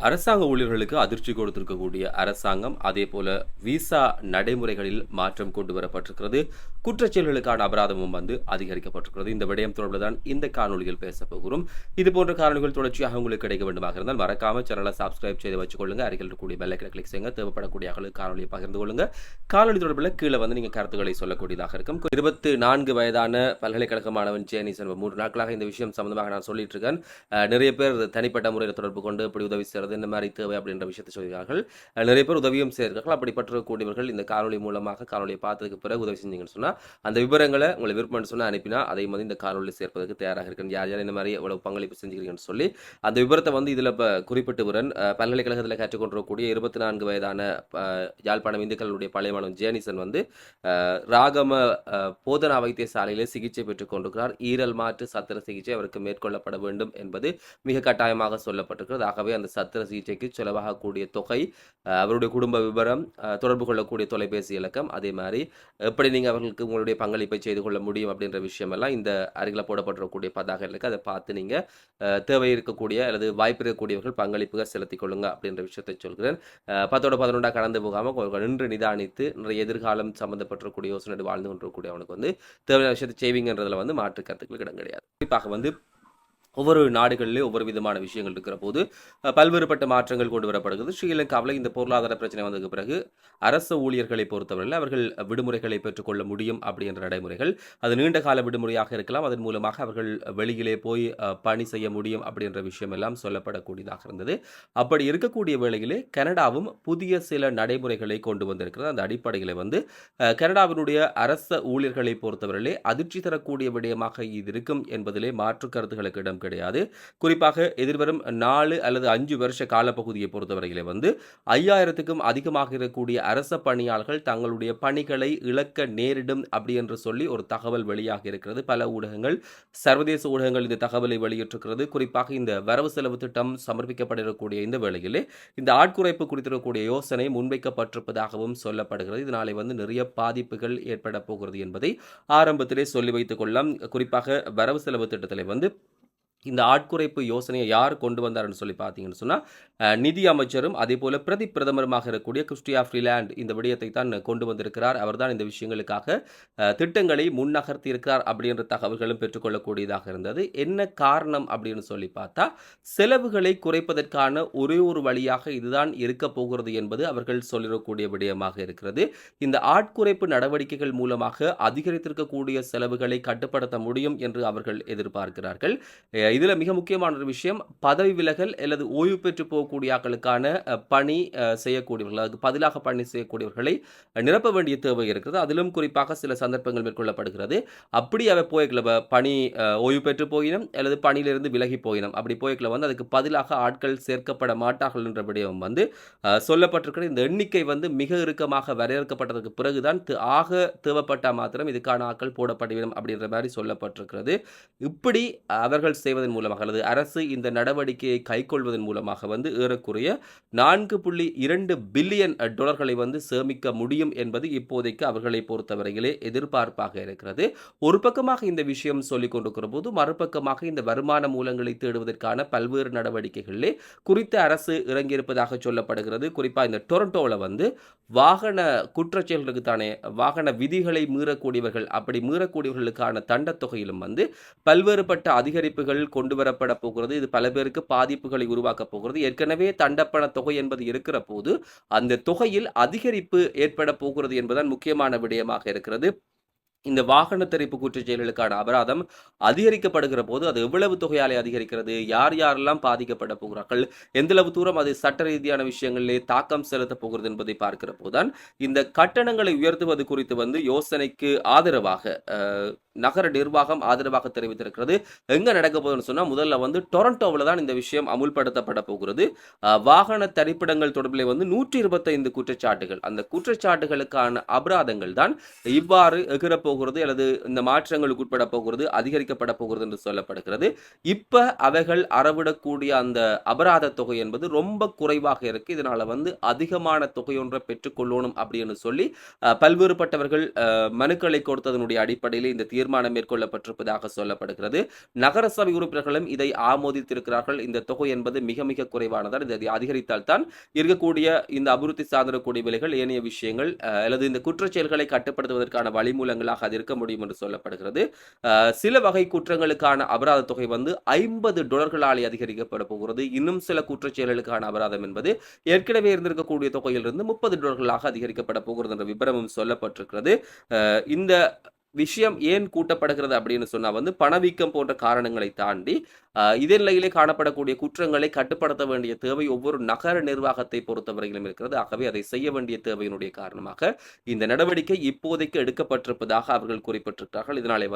அரசாங்க ஊழியர்களுக்கு அதிர்ச்சி கொடுத்திருக்கக்கூடிய அரசாங்கம் அதேபோல விசா நடைமுறைகளில் மாற்றம் கொண்டு வரப்பட்டிருக்கிறது. குற்றச்செயல்களுக்கான அபராதமும் அதிகரிக்கப்பட்டிருக்கிறது. இந்த விடயம் தொடர்பில் தான் இந்த காணொலியில் பேசப் போகிறோம். இது போன்ற காணொலிகள் தொடர்ச்சியாக உங்களுக்கு கிடைக்க வேண்டுமாக இருந்தால் மறக்காம சேனலை சப்ஸ்கிரைப் செய்து வச்சுக்கொள்ளுங்க. அருகில் இருக்கக்கூடிய பெல் ஐக்கனை கிளிக் செய்யுங்க. தேவைப்படக்கூடிய காணொலியை பகிர்ந்து கொள்ளுங்க. காணொலி தொடர்பில் கீழே நீங்க கருத்துக்களை சொல்லக்கூடியதாக இருக்கும். 24 வயதான பல்கலைக்கழக மாணவன் ஜேனிசன் 3 நாட்களாக இந்த விஷயம் சம்பந்தமாக நான் சொல்லிட்டு இருக்கேன். நிறைய பேர் தனிப்பட்ட முறையில் தொடர்பு கொண்டு இப்படி உதவி செய்கிறது இந்த மாதிரி தேவை அப்படின்ற விஷயத்தை சொல்கிறார்கள். நிறைய பேர் உதவியும் செய்கிறார்கள். அப்படிப்பட்டிருக்கக்கூடியவர்கள் இந்த காணொலி மூலமாக காணொலியை பார்த்ததுக்கு பிறகு உதவி செஞ்சீங்கன்னு சொன்னா அந்த விவரங்களை உங்களை விருப்பம்னு சொன்னா அனுப்பினா அதை இந்த காணொலியில் சேர்ப்பதற்கு தயாராக இருக்கேன். யார் யார் இந்த மாதிரி எவ்வளவு பங்களிப்பு செஞ்சுக்கிறீங்கன்னு சொல்லி அந்த விவரத்தை இதுல குறிப்பிட்டு வரன். பல்கலைக்கழகத்தில் கற்றுக்கொண்டிருக்கக்கூடிய 24 வயதான யாழ்ப்பாணம் இந்துக்களுடைய பழைய மாணவன் ஜேனிசன் ராகம போதனா வைத்தியசாலையிலே சிகிச்சை பெற்றுக் கொண்டிருக்கிறார். ஈரல் மாற்று சத்திர சிகிச்சை அவருக்கு மேற்கொள்ளப்பட வேண்டும் என்பது மிக கட்டாயமாக சொல்லப்பட்டிருக்கிறது. ஆகவே அந்த சத்திர சிகிச்சைக்கு செலவாகக்கூடிய தொகை, அவருடைய குடும்ப விவரம், தொடர்பு கொள்ளக்கூடிய தொலைபேசி இலக்கம், அதே மாதிரி எப்படி நீங்க அவர்களுக்கு உங்களுடைய பங்களிப்பை செய்து கொள்ள முடியும் அப்படின்ற விஷயம் எல்லாம் இந்த அருகில் போடப்பட்டிருக்கக்கூடிய பதாகைகளுக்கு அதை பார்த்து நீங்க தேவை இருக்கக்கூடிய அல்லது வாய்ப்பு இருக்கக்கூடியவர்கள் பங்களிப்புகள் செலுத்திக் கொள்ளுங்க அப்படின்ற விஷயத்தை சொல்கிறேன். 10-11 கடந்து போகாம நின்று நிதானித்து நிறைய எதிர்காலம் சம்பந்தப்பட்டிருக்கூடிய யோசனை வாழ்ந்து கொண்டிருக்கக்கூடிய அவனுக்கு தேவையான விஷயத்தை செய்வீங்கன்றதுல மாற்று கருத்துக்களுக்கு இடம் கிடையாது. குறிப்பாக ஒவ்வொரு நாடுகளிலே ஒவ்வொரு விதமான விஷயங்கள் இருக்கிற போது பல்வேறுபட்ட மாற்றங்கள் கொண்டு வரப்படுகிறது. ஸ்ரீலங்காவில் இந்த பொருளாதார பிரச்சனை வந்ததுக்கு பிறகு அரசு ஊழியர்களை பொறுத்தவரையில் அவர்கள் விடுமுறைகளை பெற்றுக்கொள்ள முடியும் அப்படின்ற நடைமுறைகள், அது நீண்ட கால விடுமுறையாக இருக்கலாம், அதன் மூலமாக அவர்கள் வெளியிலே போய் பணி செய்ய முடியும் அப்படின்ற விஷயம் எல்லாம் சொல்லப்படக்கூடியதாக இருந்தது. அப்படி இருக்கக்கூடிய வேளையிலே கனடாவும் புதிய சில நடைமுறைகளை கொண்டு வந்திருக்கிறது. அந்த அடிப்படையில் கனடாவினுடைய அரசு ஊழியர்களை பொறுத்தவரையிலே அதிர்ச்சி தரக்கூடிய விடயமாக இது இருக்கும் என்பதிலே மாற்று கருத்துக்களுக்கு இடம் கிடையாது. குறிப்பாக எதிர்வரும் 4 அல்லது 5 வருஷ காலப்பகுதியை பொறுத்தவரையிலே 5000க்கும் அதிகமாக இருக்கக்கூடிய அரச பணியாளர்கள் தங்களுடைய பணிகளை இழக்க நேரிடும் அப்படி என்று சொல்லி ஒரு தகவல் வெளியாக இருக்கிறது. பல ஊடகங்கள், சர்வதேச ஊடகங்கள் இந்த தகவலை வெளியிட்டிருக்கிறது. குறிப்பாக இந்த வரவு செலவு திட்டம் சமர்ப்பிக்கப்பட்டிருக்கக்கூடிய இந்த வேளையிலே இந்த ஆட்குறைப்பு குறித்திருக்கக்கூடிய யோசனை முன்வைக்கப்பட்டிருப்பதாகவும் சொல்லப்படுகிறது. இதனாலே நிறைய பாதிப்புகள் ஏற்பட போகிறது என்பதை ஆரம்பத்திலே சொல்லி வைத்துக் கொள்ளலாம். குறிப்பாக வரவு செலவு திட்டத்திலே இந்த ஆட்குறைப்பு யோசனையை யார் கொண்டு வந்தார்னு சொல்லி பார்த்தீங்கன்னு சொன்னால் நிதி அமைச்சரும் அதே போல பிரதி பிரதமருமாக இருக்கக்கூடிய கிறிஸ்டியா ஃப்ரீலாண்ட் இந்த விடயத்தை தான் கொண்டு வந்திருக்கிறார். அவர்தான் இந்த விஷயங்களுக்காக திட்டங்களை முன்னகர்த்தி இருக்கிறார் அப்படின்ற தகவல்களும் பெற்றுக்கொள்ளக்கூடியதாக இருந்தது. என்ன காரணம் அப்படின்னு சொல்லி பார்த்தா செலவுகளை குறைப்பதற்கான ஒரே ஒரு வழியாக இதுதான் இருக்க போகிறது என்பது அவர்கள் சொல்லிடக்கூடிய விடயமாக இருக்கிறது. இந்த ஆட்குறைப்பு நடவடிக்கைகள் மூலமாக அதிகரித்திருக்கக்கூடிய செலவுகளை கட்டுப்படுத்த முடியும் என்று அவர்கள் எதிர்பார்க்கிறார்கள். இதுல மிக முக்கியமான ஒரு விஷயம், பதவி விலகல் அல்லது ஓய்வு பெற்று போகக்கூடிய ஆட்களுக்கான பணி செய்யக்கூடியவர்கள், அதுக்கு பதிலாக பணி செய்யக்கூடியவர்களை நிரப்ப வேண்டிய தேவை இருக்கிறது. அதிலும் குறிப்பாக சில சந்தர்ப்பங்கள் மேற்கொள்ளப்படுகிறது. அப்படி அவை போய்க்கல பணி ஓய்வு பெற்று போயினும் அல்லது பணியிலிருந்து விலகி போயினும் அப்படி போய்க்கல அதுக்கு பதிலாக ஆட்கள் சேர்க்கப்பட மாட்டார்கள் என்ற விடயம் சொல்லப்பட்டிருக்கிற இந்த எண்ணிக்கை மிக இறுக்கமாக வரையறுக்கப்பட்டதற்கு பிறகுதான் ஆக தேவைப்பட்ட மாத்திரம் இதுக்கான ஆட்கள் போடப்பட வேண்டும் அப்படின்ற மாதிரி சொல்லப்பட்டிருக்கிறது. இப்படி அவர்கள் செய்வதன் மூலமாக அல்லது அரசு இந்த நடவடிக்கையை கைக்கொள்வதன் மூலமாக ஏறக்குறைய 4.2 பில்லியன் டாலர்களை சேமிக்க முடியும் என்பது இப்போதைக்கு அவர்களை பொறுத்தவரையிலே எதிர்பார்ப்பாக இருக்கிறது. ஒரு பக்கமாக இந்த விஷயம் சொல்லிக் கொண்டிருக்கிற போது மறுபக்கமாக இந்த வருமான மூலங்களை தேடுவதற்கான பல்வேறு நடவடிக்கைகளிலே குறித்த அரசு இறங்கியிருப்பதாக சொல்லப்படுகிறது. குறிப்பாக இந்த டொரண்டோவில் வாகன குற்றச்செயல்களுக்கு தானே வாகன விதிகளை மீறக்கூடியவர்கள், அப்படி மீறக்கூடியவர்களுக்கான தண்டத்தொகையிலும் பல்வேறுபட்ட அதிகரிப்புகள் கொண்டு வரப்பட போகிறது. இது பல பேருக்கு பாதிப்புகளை உருவாக்க போகிறது. ஏற்கனவே தண்டப்பண தொகை என்பது இருக்கிற போது அந்த தொகையில் அதிகரிப்பு ஏற்பட போகிறது என்பதுதான் முக்கியமான விடயமாக இருக்கிறது. இந்த வாகன தெரிப்பு குற்றச்செயல்களுக்கான அபராதம் அதிகரிக்கப்படுகிற போது அது எவ்வளவு தொகையாலே அதிகரிக்கிறது, யார் யாரெல்லாம் பாதிக்கப்பட போகிறார்கள், எந்தளவு தூரம் அது சட்ட ரீதியான விஷயங்களிலே தாக்கம் செலுத்த போகிறது என்பதை பார்க்கிற போதுதான் இந்த கட்டணங்களை உயர்த்துவது குறித்து யோசனைக்கு ஆதரவாக நகர நிர்வாகம் ஆதரவாக தெரிவித்திருக்கிறது. எங்க நடக்க போகுதுன்னு சொன்னா முதல்ல டொரண்டோவில் தான் இந்த விஷயம் அமுல்படுத்தப்பட போகிறது. வாகன தரிப்பிடங்கள் தொடர்பிலே 125 குற்றச்சாட்டுகள், அந்த குற்றச்சாட்டுகளுக்கான அபராதங்கள் தான் இவ்வாறு எகிரப்போ போகிறது அல்லது இந்த மாற்றங்களுக்கு உட்பட போகிறது, அதிகரிக்கப்பட போகிறது என்று சொல்லப்படுகிறது. இப்ப அவைகள் அறவிடக்கூடிய அந்த அபராத தொகை என்பது ரொம்ப குறைவாக இருக்கு. இதனால அதிகமான தொகை ஒன்றை பெற்றுக்கொள்ளணும் அப்படின்னு சொல்லி பல்வேறுபட்டவர்கள் மனுக்களை கொடுத்ததனுடைய அடிப்படையில் இந்த தீர்மானம் மேற்கொள்ளப்பட்டிருப்பதாக சொல்லப்படுகிறது. நகரசபை உறுப்பினர்களும் இதை ஆமோதித்திருக்கிறார்கள். இந்த தொகை என்பது மிக மிக குறைவானதால் இதை அதிகரித்தால் தான் இருக்கக்கூடிய இந்த அபிவிருத்தி சார்ந்திருக்கக்கூடிய விலைகள் ஏனைய விஷயங்கள் அல்லது இந்த குற்றச்செயல்களை கட்டுப்படுத்துவதற்கான வழிமூலங்களாக அது இருக்க முடியும் என்று சொல்லப்படுகிறது. சில வகை குற்றங்களுக்கான அபராத தொகை $50 அதிகரிக்கப்பட போகிறது. இன்னும் சில குற்றச்செயல்களுக்கான அபராதம் என்பது ஏற்கனவே இருந்திருக்கக்கூடிய தொகையிலிருந்து $30 அதிகரிக்கப்பட போகிறது என்ற விபரமும் சொல்லப்பட்டிருக்கிறது. இந்த விஷயம் ஏன் கூட்டப்படுகிறது அப்படின்னு சொன்னா பணவீக்கம் போன்ற காரணங்களை தாண்டி இதே நிலையிலே காணப்படக்கூடிய குற்றங்களை கட்டுப்படுத்த வேண்டிய தேவை ஒவ்வொரு நகர நிர்வாகத்தை பொறுத்தவரையிலும் இருக்கிறது. ஆகவே அதை செய்ய வேண்டிய தேவையினுடைய காரணமாக இந்த நடவடிக்கை இப்போதைக்கு எடுக்கப்பட்டிருப்பதாக அவர்கள் குறிப்பிட்டிருக்கிறார்கள். இதனாலே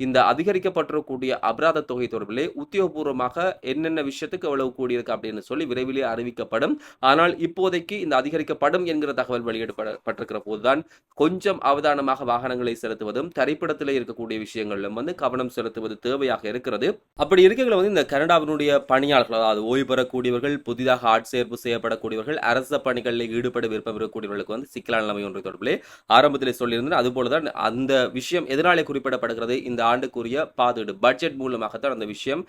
இந்த அதிகரிக்கப்பட்டிருக்கக்கூடிய அபராத தொகை தொடர்பிலே உத்தியோகபூர்வமாக என்னென்ன விஷயத்துக்கு எவ்வளவு கூடியிருக்கு அப்படின்னு சொல்லி விரைவிலே அறிவிக்கப்படும். ஆனால் இப்போதைக்கு இந்த அதிகரிக்கப்படும் என்கிற தகவல் வெளியிடப்பட்டிருக்கிற போதுதான் கொஞ்சம் அவதானமாக வாகனங்களை செலுத்துவதும் தரிப்பிடத்திலே இருக்கக்கூடிய விஷயங்களிலும் கவனம் செலுத்துவது தேவையாக இருக்கிறது. அப்படி இருக்க இந்த கனடாவினுடைய பணியாளர்கள், அதாவது ஓய்வு பெறக்கூடியவர்கள், புதிதாக ஆட்சேர்ப்பு செய்யப்படக்கூடியவர்கள், அரச பணிகளில் ஈடுபட விருப்பம் இருக்கக்கூடியவர்களுக்கு சிக்கலான நிலைமை ஒன்று தொடர்பிலே ஆரம்பத்திலே சொல்லியிருந்தேன். அதுபோலதான் அந்த விஷயம் எதனாலே குறிப்பிடப்படுகிறது, இந்த ஆண்டுக்குரிய பாதீடு பட்ஜெட் மூலமாகத்தான் அந்த விஷயம்,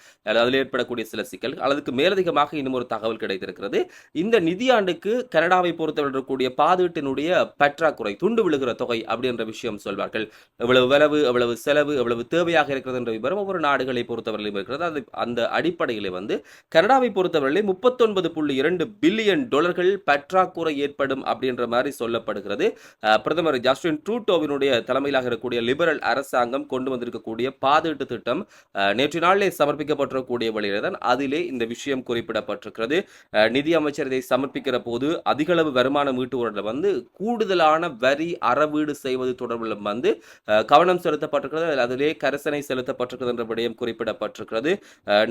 அதில் ஏற்படக்கூடிய சில சிக்கல், அதுக்கு மேலதிகமாக இன்னும் ஒரு தகவல் கிடைத்திருக்கிறது. இந்த நிதியாண்டுக்கு கனடாவை பொறுத்தவரைக்கூடிய பாதீட்டினுடைய பற்றாக்குறை, துண்டு விழுகிற தொகை அப்படின்ற விஷயம் சொல்வார்கள். எவ்வளவு வரவு, எவ்வளவு செலவு, எவ்வளவு தேவையாக இருக்கிறது என்ற விவரம் ஒவ்வொரு நாடுகளை பொறுத்தவரையிலும் இருக்கிறது. அது அந்த அடிப்படையில் கனடாவை பொறுத்தவரை $39.2 பில்லியன் பற்றாக்குறை ஏற்படும் அப்படின்ற மாதிரி சொல்லப்படுகிறது. பிரதமர் ஜஸ்டின் ட்ரூடோவினுடைய தலைமையிலாக இருக்கக்கூடிய லிபரல் அரசாங்கம் கொண்டு வந்திருக்கக்கூடிய பாதீட்டு திட்டம் நேற்று நாளிலே சமர்ப்பிக்கப்பட்டிருக்கக்கூடிய வழியில்தான் அதிலே இந்த விஷயம் குறிப்பிடப்பட்டிருக்கிறது. நிதி அமைச்சர் இதை சமர்ப்பிக்கிற போது அதிகளவு வருமானம் ஈட்டுவோரில் கூடுதலான வரி அறவீடு செய்வது தொடர்பில் கவனம் செலுத்தப்பட்டிருக்கிறது. அதிலே கரிசனை செலுத்தப்பட்டிருக்கிறது என்ற விடயம் குறிப்பிடப்பட்டிருக்கிறது.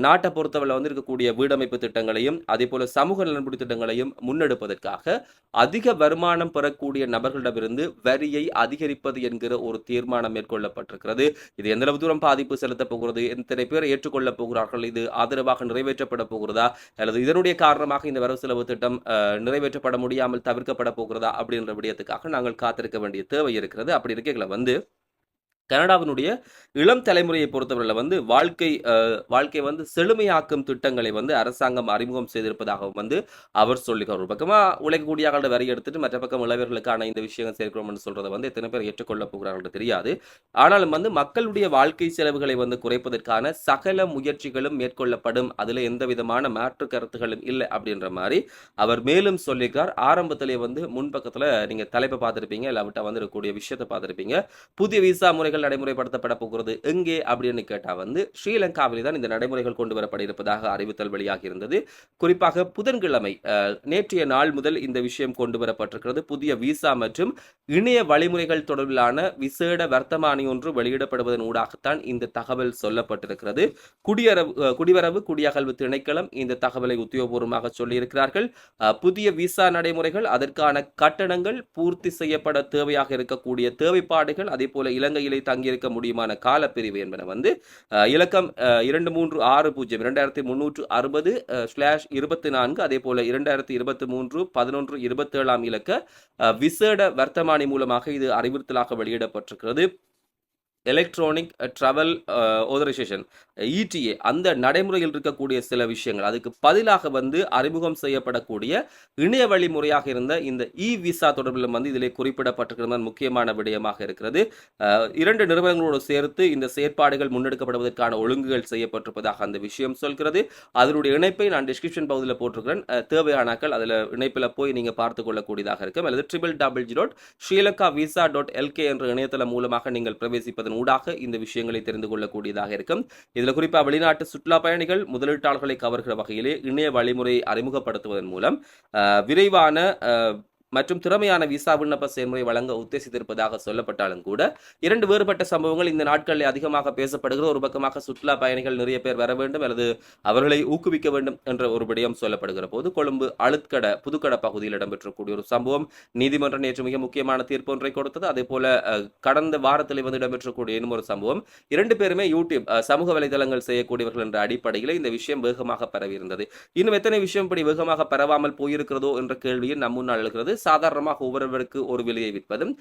நாட்டை பொறுத்தவரை இருக்கக்கூடிய வீடமைப்பு திட்டங்களையும் அதே போல சமூக நலன்புரி திட்டங்களையும் முன்னெடுப்பதற்காக அதிக வருமானம் பெறக்கூடிய நபர்களிடமிருந்து வரியை அதிகரிப்பது என்கிற ஒரு தீர்மானம் மேற்கொள்ளப்பட்டிருக்கிறது. இது எந்த அளவு தூரம் பாதிப்பு செலுத்த போகிறது, எத்தனை பேர் ஏற்றுக்கொள்ளப் போகிறார்கள், இது ஆதரவாக நிறைவேற்றப்பட போகிறதா அல்லது இதனுடைய காரணமாக இந்த வரவு செலவு திட்டம் நிறைவேற்றப்பட முடியாமல் தவிர்க்கப்பட போகிறதா அப்படின்ற விடயத்துக்காக நாங்கள் காத்திருக்க வேண்டிய தேவை இருக்கிறது. அப்படி இருக்கைகளை கனடாவினுடைய இளம் தலைமுறையை பொறுத்தவரையில் வாழ்க்கை செழுமையாக்கும் திட்டங்களை அரசாங்கம் அறிமுகம் செய்திருப்பதாக அவர் சொல்லிக்கிறார். ஒரு பக்கமா உழைக்கக்கூடிய வரி எடுத்துட்டு மற்ற பக்கம் இளைஞர்களுக்கான இந்த விஷயங்கள் சேர்க்கிறோம் சொல்றதை எத்தனை பேர் ஏற்றுக்கொள்ளப் போகிறார்கள் தெரியாது. ஆனாலும் மக்களுடைய வாழ்க்கை செலவுகளை குறைப்பதற்கான சகல முயற்சிகளும் மேற்கொள்ளப்படும், அதுல எந்த விதமான மாற்று கருத்துகளும் இல்லை அப்படின்ற மாதிரி அவர் மேலும் சொல்லியிருக்கிறார். ஆரம்பத்திலே முன்பக்கத்துல நீங்க தலைப்பை பார்த்திருப்பீங்க, இல்லாவிட்டா இருக்கக்கூடிய விஷயத்தை பார்த்திருப்பீங்க. புதிய விசா முறைகள் நடைமுறைப்படுத்தப்பட போகிறது எங்கே அப்படின்னு கேட்டா ஸ்ரீலங்காவில் தான் இந்த நடைமுறைகள் கொண்டு வரப்பட இருப்பதாக அறிவித்தல் வெளியாகி இருந்தது. குறிப்பாக புதன்கிழமை நேற்றைய நாள் முதல் இந்த விஷயம் கொண்டு வரப்பட்டிருக்கிறது. புதிய விசா மற்றும் இணைய வழிமுறைகள் தொடர்பிலான விசேட வர்த்தமானி ஒன்று வெளியிடப்படுவதன் ஊடாகத்தான் இந்த தகவல் சொல்லப்பட்டிருக்கிறது. குடிவரவு குடியகல்வு திணைக்களம் இந்த தகவலை உத்தியோகபூர்வமாக சொல்லியிருக்கிறார்கள். புதிய விசா நடைமுறைகள், அதற்கான கட்டணங்கள், பூர்த்தி செய்யப்பட தேவையாக இருக்கக்கூடிய தேவைப்பாடுகள், அதே போல இலங்கையிலே தங்கியிருக்க முடியுமான காலப்பிரிவு என்பன இலக்கம் 2360/2360/24 அதே போல 2023/11/27 இலக்க விசேட வர்த்தமானி மூலமாக இது அறிவுறுத்தலாக வெளியிடப்பட்டிருக்கிறது. எலக்ட்ரானிக் டிராவல் ஆதரைசேஷன் இடிஏ அந்த நடைமுறையில் இருக்கக்கூடிய சில விஷயங்கள், அதுக்கு பதிலாக அறிமுகம் செய்யப்படக்கூடிய இணைய வழி முறையாக இருந்த இந்த இ விசா தொடர்பிலும் இதிலே குறிப்பிடப்பட்டிருக்கிறது முக்கியமான விடயமாக இருக்கிறது. 2 நிறுவனங்களோடு சேர்த்து இந்த செயற்பாடுகள் முன்னெடுக்கப்படுவதற்கான ஒழுங்குகள் செய்யப்பட்டிருப்பதாக அந்த விஷயம் சொல்கிறது. அதனுடைய இணைப்பை நான் டிஸ்கிரிப்ஷன் பகுதியில் போட்டிருக்கிறேன். தேவையானாக்கள் அதில் இணைப்பில் போய் நீங்கள் பார்த்து கொள்ளக்கூடியதாக இருக்கும். அல்லது www.srilanka.visa.lk என்ற இணையதளம் மூலமாக நீங்கள் பிரவேசிப்பது ஊடாக இந்த விஷயங்களை தெரிந்து கொள்ளக்கூடியதாக இருக்கும். இதில் குறிப்பாக வெளிநாட்டு சுற்றுலா பயணிகள், முதலீட்டாளர்களை கவர்கிற வகையிலே இணைய வழிமுறையை அறிமுகப்படுத்துவதன் மூலம் விரைவான மற்றும் திறமையான விசா விண்ணப்ப செயல்முறை வழங்க உத்தேசித்திருப்பதாக சொல்லப்பட்டாலும் கூட இரண்டு வேறுபட்ட சம்பவங்கள் இந்த நாட்களில் அதிகமாக பேசப்படுகிறது. ஒரு பக்கமாக சுற்றுலா பயணிகள் நிறைய பேர் வர வேண்டும் அல்லது அவர்களை ஊக்குவிக்க வேண்டும் என்ற ஒரு விடயம் சொல்லப்படுகிற போது கொழும்பு அழுத்கட புதுக்கட பகுதியில் இடம்பெற்றக்கூடிய ஒரு சம்பவம் நீதிமன்றம் நேற்று மிக முக்கியமான தீர்ப்பு ஒன்றை கொடுத்தது. அதே போல கடந்த வாரத்தில் வந்து இடம்பெற்றக்கூடிய இன்னும் ஒரு சம்பவம், இரண்டு பேருமே யூடியூப் சமூக வலைதளங்கள் செய்யக்கூடியவர்கள் என்ற அடிப்படையில் இந்த விஷயம் வேகமாக பரவி இருந்தது. இன்னும் எத்தனை விஷயம் இப்படி வேகமாக பரவாமல் போயிருக்கிறதோ என்ற கேள்வியில் நம் முன்னால் எழுகிறது. சாதாரணமாக ஒவ்வொருவருக்கு ஒரு விலையை விற்பதும்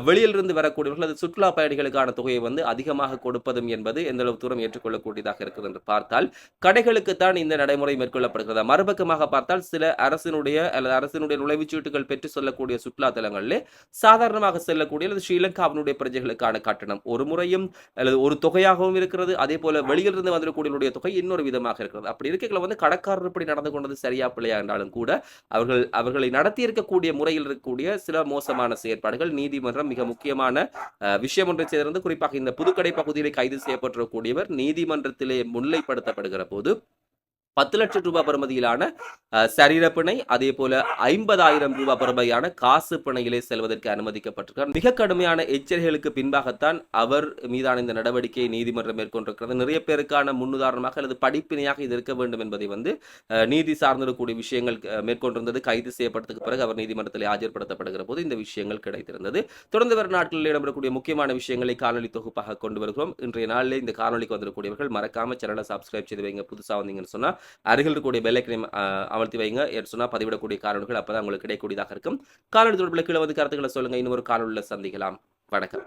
வெளியிலிருந்து வரக்கூடியவர்கள் அது சுற்றுலா பயணிகளுக்கான தொகையை வந்து அதிகமாக கொடுப்பதும் என்பது எந்த அளவு தூரம் ஏற்றுக்கொள்ளக்கூடியதாக இருக்கிறது என்று பார்த்தால் கடைகளுக்குத்தான் இந்த நடைமுறை மேற்கொள்ளப்படுகிறது. மறுபக்கமாக பார்த்தால் சில அரசினுடைய நுழைவுச்சீட்டுகள் பெற்று செல்லக்கூடிய சுற்றுலா தலங்களிலே சாதாரணமாக செல்லக்கூடிய அல்லது ஸ்ரீலங்காவினுடைய பிரஜைகளுக்கான கட்டணம் ஒரு முறையும் அல்லது ஒரு தொகையாகவும் இருக்கிறது. அதே போல வெளியிலிருந்து வந்திருக்கக்கூடிய தொகை இன்னொரு விதமாக இருக்கிறது. அப்படி இருக்கைகளை வந்து கடற்காரர் இப்படி நடந்து கொண்டது சரியா பிள்ளையா என்றாலும் கூட அவர்களை நடத்தி இருக்கக்கூடிய முறையில் இருக்கக்கூடிய சில மோசமான செயற்பாடுகள் நீதிமன்றம் மிக முக்கியமான விஷயம் ஒன்றை செய்திருந்து. குறிப்பாக இந்த புதுக்கடை பகுதியில் கைது செய்யப்பட்டிருக்கக்கூடியவர் நீதிமன்றத்திலே முன்னிலைப்படுத்தப்படுகிற போது 10 லட்சம் ரூபாய் பெறுமதியிலான சரீரப்பிணை, அதே போல 50,000 ரூபாய் பெறுமதியான காசு பிணையிலே செல்வதற்கு அனுமதிக்கப்பட்டிருக்கிறார். மிக கடுமையான எச்சரிக்கைகளுக்கு பின்பாகத்தான் அவர் மீதான இந்த நடவடிக்கையை நீதிமன்றம் மேற்கொண்டிருக்கிறது. நிறைய பேருக்கான முன்னுதாரணமாக அல்லது படிப்பினையாக இது இருக்க வேண்டும் என்பதை வந்து நீதி சார்ந்திருக்கக்கூடிய விஷயங்கள் மேற்கொண்டிருந்தது. கைது செய்யப்பட்டதுக்கு பிறகு அவர் நீதிமன்றத்தில் ஆஜர்படுத்தப்படுகிற போது இந்த விஷயங்கள் கிடைத்திருந்தது. தொடர்ந்து வரும் நாட்களில் இடம்பெறக்கூடிய முக்கியமான விஷயங்களை காணொலி தொகுப்பாக கொண்டு வருகிறோம். இன்றைய நாளில் இந்த காணொலிக்கு வந்திருக்கக்கூடியவர்கள் மறக்காம சேனலை சப்ஸ்கிரைப் செய்து வைங்க. புதுசாக வந்தீங்கன்னு சொன்னா அருகில் இருக்கக்கூடிய பெல் ஐக்கனை அமர்த்தி வைங்க. சொன்னா பதிவிடக்கூடிய காணொலிகள் அப்பதான் உங்களுக்கு கிடைக்கக்கூடியதாக இருக்கும். காணொலி தொடர்பில் கீழே வந்து கருத்துக்களை சொல்லுங்க. இன்னும் ஒரு காணொலியில் சந்திக்கலாம். வணக்கம்.